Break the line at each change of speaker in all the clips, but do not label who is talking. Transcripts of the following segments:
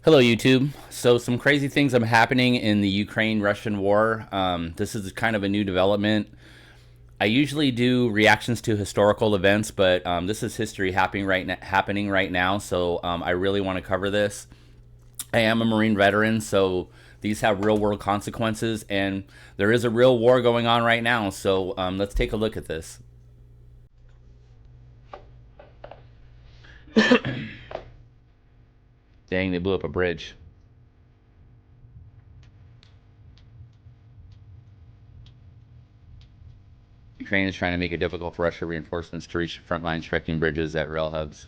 Hello, YouTube. So some crazy things are happening in the Ukraine-Russian war. This is kind of a new development. I usually do reactions to historical events, but this is history happening right now. So I really want to cover this. I am a Marine veteran, so these have real-world consequences, and there is a real war going on right now. So let's take a look at this. Dang, they blew up a bridge. Ukraine is trying to make it difficult for Russia reinforcements to reach front lines, striking bridges at rail hubs.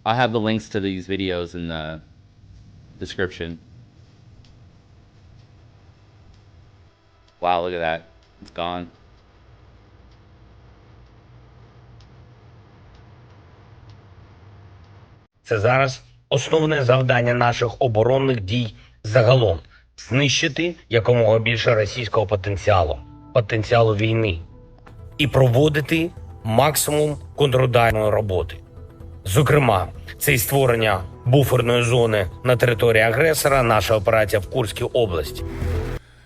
I'll have the links to these videos in the description. Wow, look at that. It's gone.
Це зараз основне завдання наших оборонних дій загалом – знищити якомога більше російського потенціалу війни і проводити максимум контрударної роботи. Зокрема, це і створення буферної зони на території агресора, наша операція в Курській області.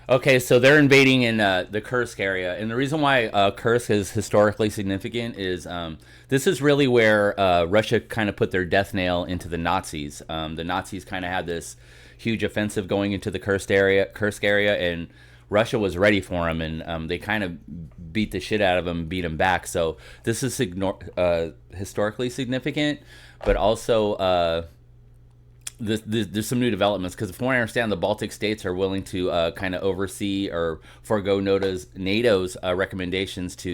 Okay, so they're invading in the Kursk area, and the reason why Kursk is historically significant is this is really where Russia kind of put their death nail into the Nazis. The Nazis kind of had this huge offensive going into the Kursk area, and Russia was ready for them, and they kind of beat the shit out of them, beat them back. So this is historically significant, but also there's some new developments, because from what I understand, the Baltic states are willing to kind of oversee or forego NATO's recommendations to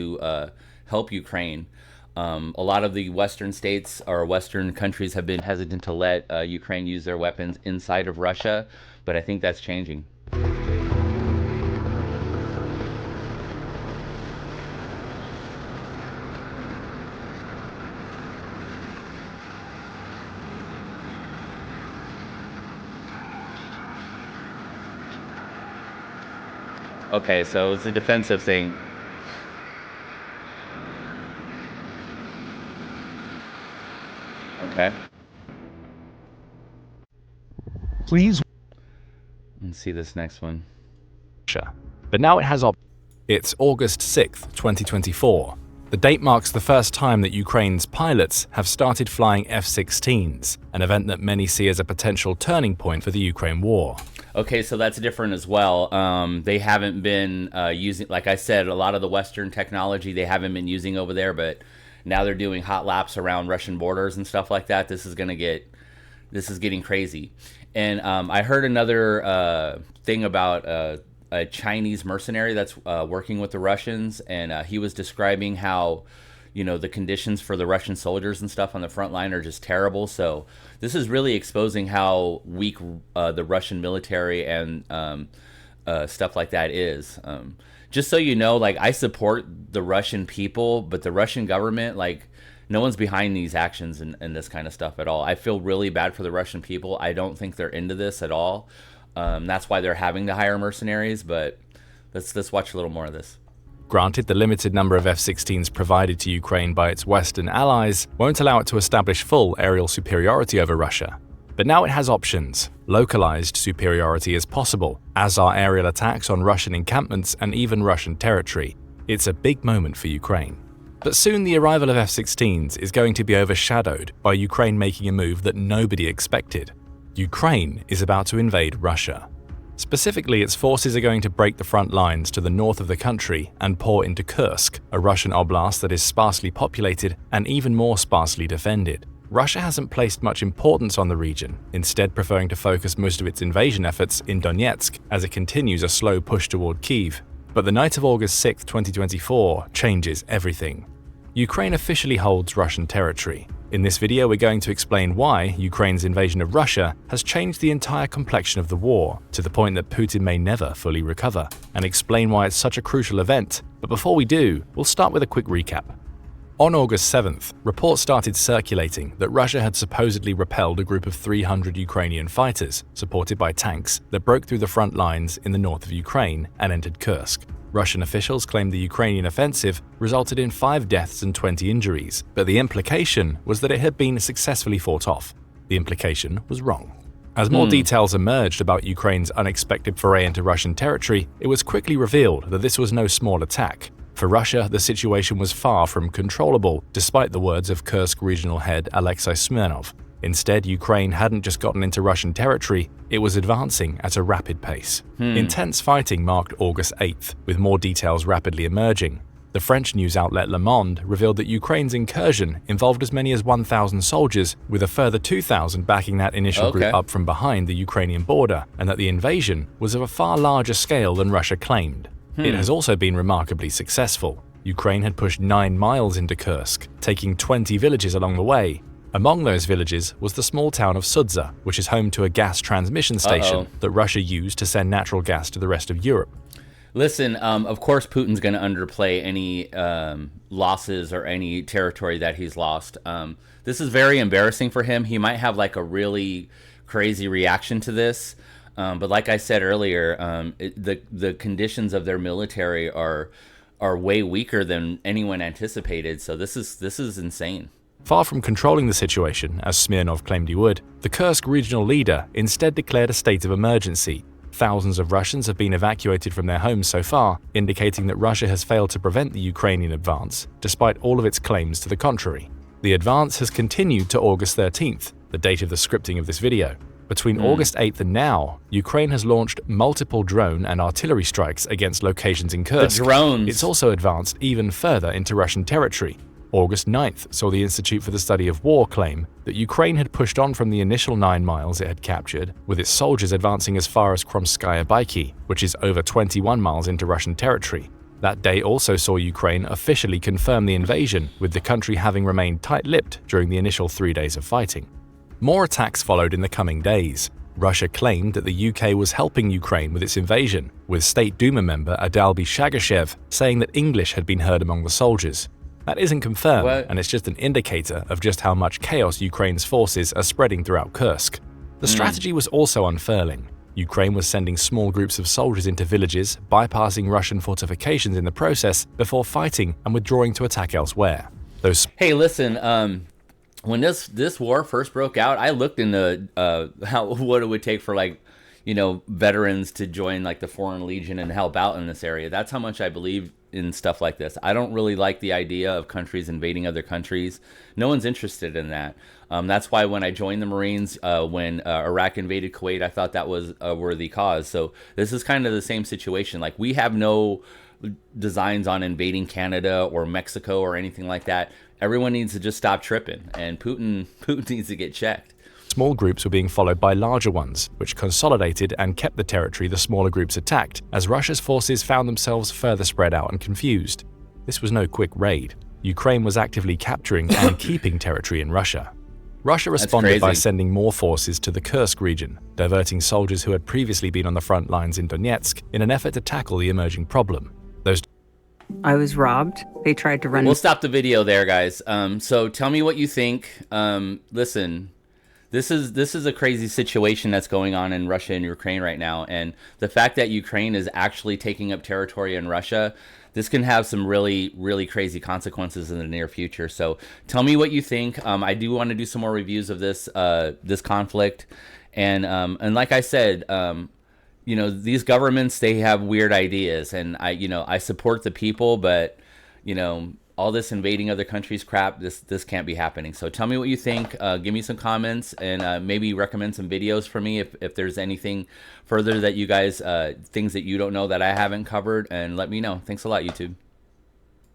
help Ukraine. A lot of the Western states or Western countries have been hesitant to let Ukraine use their weapons inside of Russia, but I think that's changing. Okay, so it's a defensive thing. Okay.
Please.
Let's see this next one.
But now it has It's August 6th, 2024. The date marks the first time that Ukraine's pilots have started flying F-16s, an event that many see as a potential turning point for the Ukraine war.
Okay, so that's different as well. They haven't been using, like I said, a lot of the Western technology they haven't been using over there, but now they're doing hot laps around Russian borders and stuff like that. This is getting crazy. And I heard another thing about a Chinese mercenary that's working with the Russians, and he was describing how, you know, the conditions for the Russian soldiers and stuff on the front line are just terrible. So this is really exposing how weak the Russian military and stuff like that is. Just so you know, like, I support the Russian people, but the Russian government, like, no one's behind these actions and this kind of stuff at all. I feel really bad for the Russian people. I don't think they're into this at all. That's why they're having to hire mercenaries, but let's watch a little more of this.
Granted, the limited number of F-16s provided to Ukraine by its Western allies won't allow it to establish full aerial superiority over Russia. But now it has options. Localized superiority is possible, as are aerial attacks on Russian encampments and even Russian territory. It's a big moment for Ukraine. But soon the arrival of F-16s is going to be overshadowed by Ukraine making a move that nobody expected. Ukraine is about to invade Russia. Specifically, its forces are going to break the front lines to the north of the country and pour into Kursk, a Russian oblast that is sparsely populated and even more sparsely defended. Russia hasn't placed much importance on the region, instead preferring to focus most of its invasion efforts in Donetsk as it continues a slow push toward Kyiv. But the night of August 6, 2024 changes everything. Ukraine officially holds Russian territory. In this video, we're going to explain why Ukraine's invasion of Russia has changed the entire complexion of the war, to the point that Putin may never fully recover, and explain why it's such a crucial event. But before we do, we'll start with a quick recap. On August 7th, reports started circulating that Russia had supposedly repelled a group of 300 Ukrainian fighters, supported by tanks, that broke through the front lines in the north of Ukraine and entered Kursk. Russian officials claimed the Ukrainian offensive resulted in 5 deaths and 20 injuries, but the implication was that it had been successfully fought off. The implication was wrong. As more details emerged about Ukraine's unexpected foray into Russian territory, it was quickly revealed that this was no small attack. For Russia, the situation was far from controllable, despite the words of Kursk regional head Alexei Smirnov. Instead, Ukraine hadn't just gotten into Russian territory, it was advancing at a rapid pace. Intense fighting marked August 8th, with more details rapidly emerging. The French news outlet Le Monde revealed that Ukraine's incursion involved as many as 1,000 soldiers, with a further 2,000 backing that initial group up from behind the Ukrainian border, and that the invasion was of a far larger scale than Russia claimed. It has also been remarkably successful. Ukraine had pushed 9 miles into Kursk, taking 20 villages along the way. Among those villages was the small town of Sudza, which is home to a gas transmission station that Russia used to send natural gas to the rest of Europe.
Listen, of course Putin's going to underplay any losses or any territory that he's lost. This is very embarrassing for him. He might have like a really crazy reaction to this. But like I said earlier, the conditions of their military are way weaker than anyone anticipated. So this is insane.
Far from controlling the situation, as Smirnov claimed he would, the Kursk regional leader instead declared a state of emergency. Thousands of Russians have been evacuated from their homes so far, indicating that Russia has failed to prevent the Ukrainian advance, despite all of its claims to the contrary. The advance has continued to August 13th, the date of the scripting of this video. Between August 8th and now, Ukraine has launched multiple drone and artillery strikes against locations in Kursk.
The drones!
It's also advanced even further into Russian territory. August 9th saw the Institute for the Study of War claim that Ukraine had pushed on from the initial 9 miles it had captured, with its soldiers advancing as far as Kromskaya Baiki, which is over 21 miles into Russian territory. That day also saw Ukraine officially confirm the invasion, with the country having remained tight-lipped during the initial 3 days of fighting. More attacks followed in the coming days. Russia claimed that the UK was helping Ukraine with its invasion, with State Duma member Adalby Shagashev saying that English had been heard among the soldiers. That isn't confirmed, and it's just an indicator of just how much chaos Ukraine's forces are spreading throughout Kursk. The strategy was also unfurling. Ukraine was sending small groups of soldiers into villages, bypassing Russian fortifications in the process before fighting and withdrawing to attack elsewhere.
Hey, listen, when this war first broke out, I looked into what it would take for veterans to join like the Foreign Legion and help out in this area. That's how much I believe in stuff like this. I don't really like the idea of countries invading other countries. No one's interested in that. That's why when I joined the Marines, when Iraq invaded Kuwait, I thought that was a worthy cause. So this is kind of the same situation. Like, we have no designs on invading Canada or Mexico or anything like that. Everyone needs to just stop tripping, and Putin needs to get checked.
Small groups were being followed by larger ones, which consolidated and kept the territory the smaller groups attacked, as Russia's forces found themselves further spread out and confused. This was no quick raid. Ukraine was actively capturing and keeping territory in Russia. Russia responded by sending more forces to the Kursk region, diverting soldiers who had previously been on the front lines in Donetsk in an effort to tackle the emerging problem.
I was robbed. They tried to run...
We'll stop the video there, guys. So tell me what you think. Listen... This is a crazy situation that's going on in Russia and Ukraine right now, and the fact that Ukraine is actually taking up territory in Russia, this can have some really, really crazy consequences in the near future. So tell me what you think. I do want to do some more reviews of this conflict, and like I said, these governments, they have weird ideas, and I support the people, but all this invading other countries crap, this can't be happening. So tell me what you think. Give me some comments, and maybe recommend some videos for me if there's anything further that you guys, things that you don't know that I haven't covered, and let me know. Thanks a lot, YouTube.